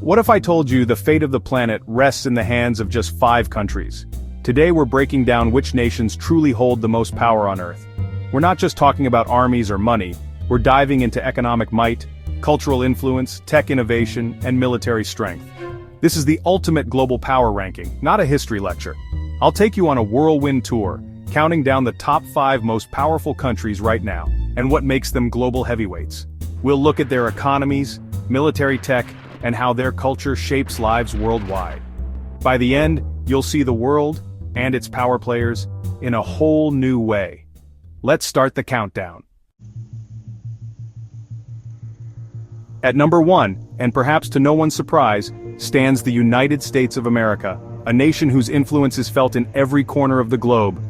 What if I told you the fate of the planet rests in the hands of just 5 countries? Today we're breaking down which nations truly hold the most power on Earth. We're not just talking about armies or money, we're diving into economic might, cultural influence, tech innovation, and military strength. This is the ultimate global power ranking, not a history lecture. I'll take you on a whirlwind tour, counting down the top 5 most powerful countries right now, and what makes them global heavyweights. We'll look at their economies, military tech, and how their culture shapes lives worldwide. By the end, you'll see the world, and its power players, in a whole new way. Let's start the countdown. At number 1, and perhaps to no one's surprise, stands the United States of America, a nation whose influence is felt in every corner of the globe.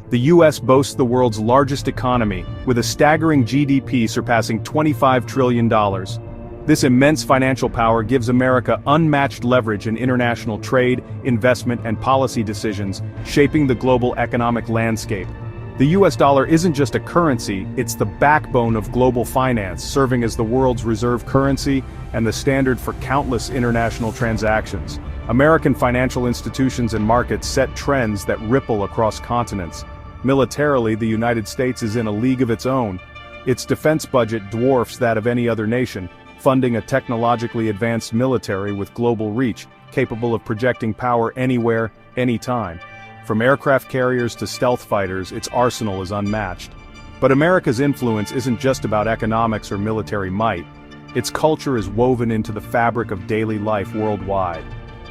The US boasts the world's largest economy, with a staggering GDP surpassing $25 trillion. This immense financial power gives America unmatched leverage in international trade, investment, and policy decisions, shaping the global economic landscape. The US dollar isn't just a currency, it's the backbone of global finance, serving as the world's reserve currency and the standard for countless international transactions. American financial institutions and markets set trends that ripple across continents. Militarily, the United States is in a league of its own. Its defense budget dwarfs that of any other nation, funding a technologically advanced military with global reach, capable of projecting power anywhere, anytime. From aircraft carriers to stealth fighters, its arsenal is unmatched. But America's influence isn't just about economics or military might. Its culture is woven into the fabric of daily life worldwide.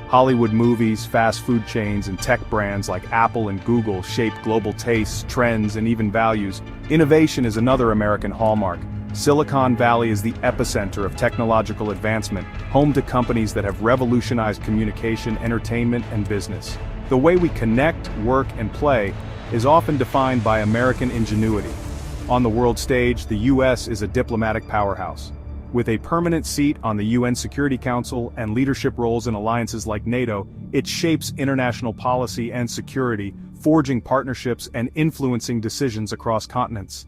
Hollywood movies, fast food chains, and tech brands like Apple and Google shape global tastes, trends, and even values. Innovation is another American hallmark. Silicon Valley is the epicenter of technological advancement, home to companies that have revolutionized communication, entertainment, and business. The way we connect, work, and play is often defined by American ingenuity. On the world stage, the US is a diplomatic powerhouse. With a permanent seat on the UN Security Council and leadership roles in alliances like NATO, it shapes international policy and security, forging partnerships and influencing decisions across continents.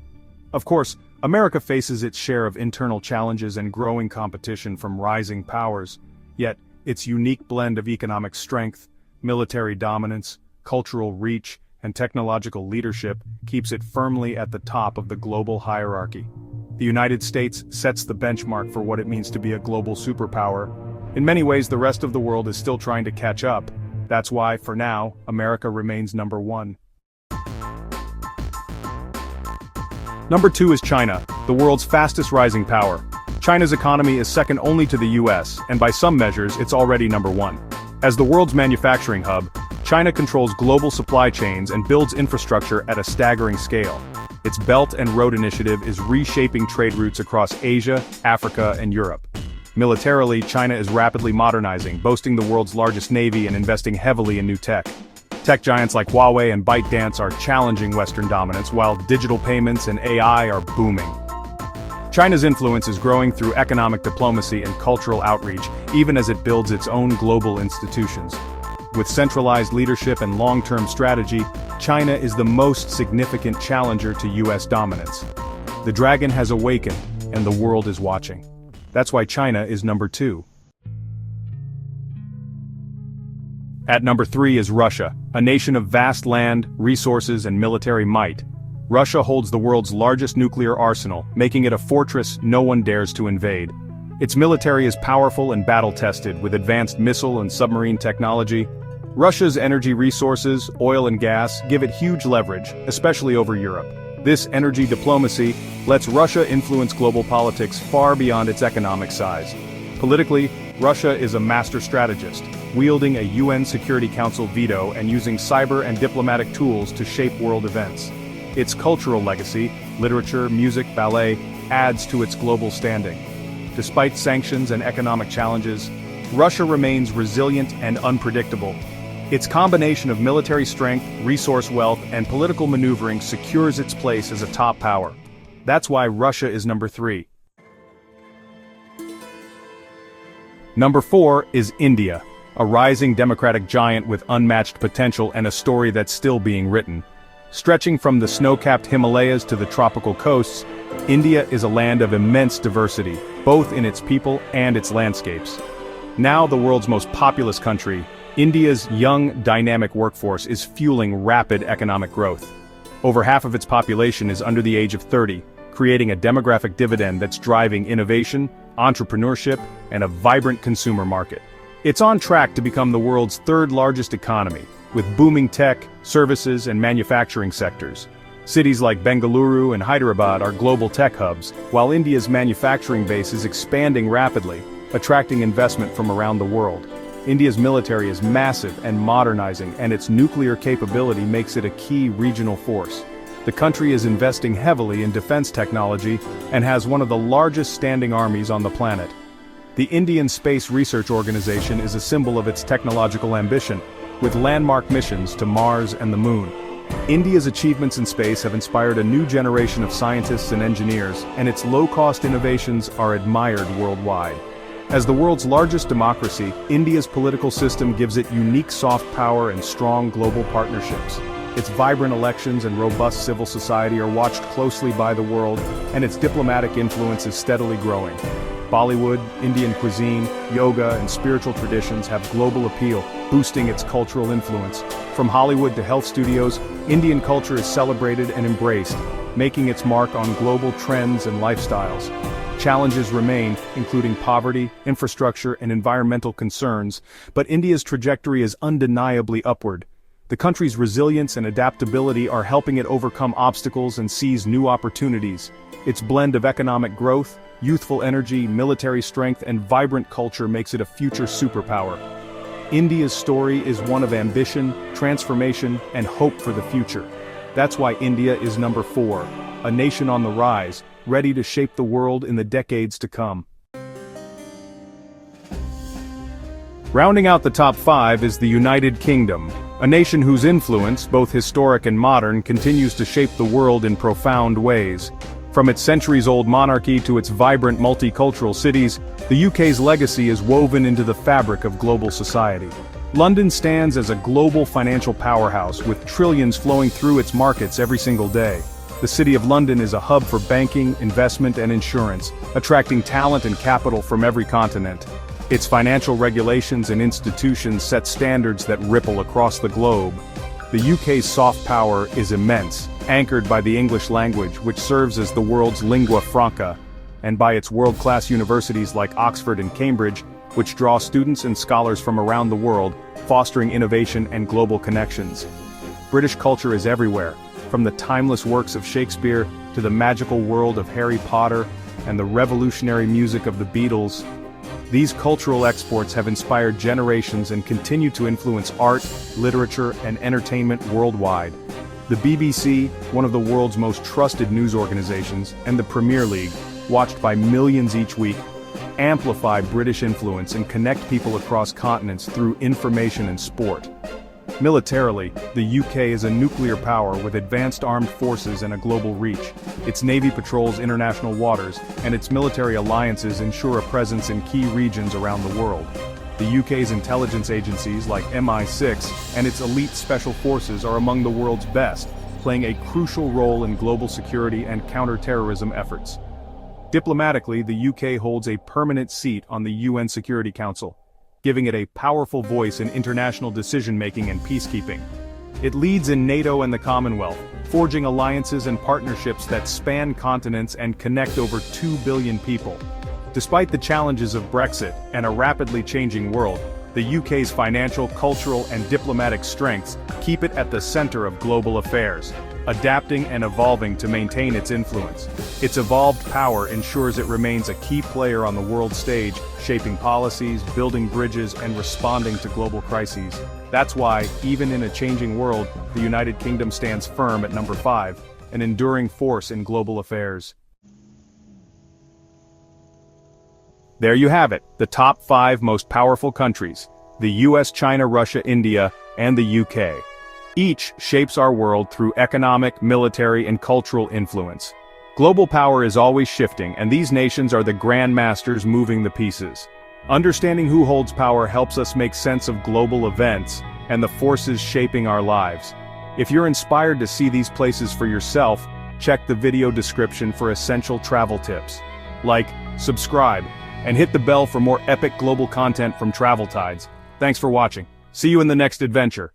Of course, America faces its share of internal challenges and growing competition from rising powers, yet its unique blend of economic strength, military dominance, cultural reach, and technological leadership keeps it firmly at the top of the global hierarchy. The United States sets the benchmark for what it means to be a global superpower. In many ways, the rest of the world is still trying to catch up. That's why, for now, America remains number 1. Number 2 is China, the world's fastest rising power. China's economy is second only to the US, and by some measures, it's already number 1. As the world's manufacturing hub, China controls global supply chains and builds infrastructure at a staggering scale. Its Belt and Road Initiative is reshaping trade routes across Asia, Africa, and Europe. Militarily, China is rapidly modernizing, boasting the world's largest navy and investing heavily in new tech. Tech giants like Huawei and ByteDance are challenging Western dominance, while digital payments and AI are booming. China's influence is growing through economic diplomacy and cultural outreach, even as it builds its own global institutions. With centralized leadership and long-term strategy, China is the most significant challenger to US dominance. The dragon has awakened, and the world is watching. That's why China is number 2. At number 3 is Russia, a nation of vast land, resources, and military might. Russia holds the world's largest nuclear arsenal, making it a fortress no one dares to invade. Its military is powerful and battle-tested, with advanced missile and submarine technology. Russia's energy resources, oil and gas, give it huge leverage, especially over Europe. This energy diplomacy lets Russia influence global politics far beyond its economic size. Politically, Russia is a master strategist, wielding a UN Security Council veto and using cyber and diplomatic tools to shape world events. Its cultural legacy, literature, music, ballet, adds to its global standing. Despite sanctions and economic challenges, Russia remains resilient and unpredictable. Its combination of military strength, resource wealth, and political maneuvering secures its place as a top power. That's why Russia is number 3. Number 4 is India, a rising democratic giant with unmatched potential and a story that's still being written. Stretching from the snow-capped Himalayas to the tropical coasts, India is a land of immense diversity, both in its people and its landscapes. Now the world's most populous country, India's young, dynamic workforce is fueling rapid economic growth. Over half of its population is under the age of 30, creating a demographic dividend that's driving innovation, entrepreneurship, and a vibrant consumer market. It's on track to become the world's third largest economy, with booming tech, services, and manufacturing sectors. Cities like Bengaluru and Hyderabad are global tech hubs, while India's manufacturing base is expanding rapidly, attracting investment from around the world. India's military is massive and modernizing, and its nuclear capability makes it a key regional force. The country is investing heavily in defense technology and has one of the largest standing armies on the planet. The Indian Space Research Organization is a symbol of its technological ambition, with landmark missions to Mars and the Moon. India's achievements in space have inspired a new generation of scientists and engineers, and its low-cost innovations are admired worldwide. As the world's largest democracy, India's political system gives it unique soft power and strong global partnerships. Its vibrant elections and robust civil society are watched closely by the world, and its diplomatic influence is steadily growing. Bollywood, Indian cuisine, yoga, and spiritual traditions have global appeal, boosting its cultural influence. From Hollywood to health studios, Indian culture is celebrated and embraced, making its mark on global trends and lifestyles. Challenges remain, including poverty, infrastructure, and environmental concerns, but India's trajectory is undeniably upward. The country's resilience and adaptability are helping it overcome obstacles and seize new opportunities. Its blend of economic growth, youthful energy, military strength, and vibrant culture makes it a future superpower. India's story is one of ambition, transformation, and hope for the future. That's why India is number 4, a nation on the rise, ready to shape the world in the decades to come. Rounding out the top 5 is the United Kingdom, a nation whose influence, both historic and modern, continues to shape the world in profound ways. From its centuries-old monarchy to its vibrant multicultural cities, the UK's legacy is woven into the fabric of global society. London stands as a global financial powerhouse with trillions flowing through its markets every single day. The City of London is a hub for banking, investment, and insurance, attracting talent and capital from every continent. Its financial regulations and institutions set standards that ripple across the globe. The UK's soft power is immense, anchored by the English language, which serves as the world's lingua franca, and by its world-class universities like Oxford and Cambridge, which draw students and scholars from around the world, fostering innovation and global connections. British culture is everywhere, from the timeless works of Shakespeare to the magical world of Harry Potter and the revolutionary music of the Beatles. These cultural exports have inspired generations and continue to influence art, literature, and entertainment worldwide. The BBC, one of the world's most trusted news organizations, and the Premier League, watched by millions each week, amplify British influence and connect people across continents through information and sport. Militarily, the UK is a nuclear power with advanced armed forces and a global reach. Its navy patrols international waters, and its military alliances ensure a presence in key regions around the world. The UK's intelligence agencies like MI6 and its elite special forces are among the world's best, playing a crucial role in global security and counter-terrorism efforts. Diplomatically, the UK holds a permanent seat on the UN Security Council, giving it a powerful voice in international decision-making and peacekeeping. It leads in NATO and the Commonwealth, forging alliances and partnerships that span continents and connect over 2 billion people. Despite the challenges of Brexit and a rapidly changing world, the UK's financial, cultural, and diplomatic strengths keep it at the center of global affairs, adapting and evolving to maintain its influence. Its evolved power ensures it remains a key player on the world stage, shaping policies, building bridges, and responding to global crises. That's why, even in a changing world, the United Kingdom stands firm at number 5, an enduring force in global affairs. There you have it, the top 5 most powerful countries: the US, China, Russia, India, and the UK. Each shapes our world through economic, military, and cultural influence. Global power is always shifting, and these nations are the grand masters moving the pieces. Understanding who holds power helps us make sense of global events and the forces shaping our lives. If you're inspired to see these places for yourself, check the video description for essential travel tips. Like, subscribe, and hit the bell for more epic global content from Travel Tides. Thanks for watching. See you in the next adventure.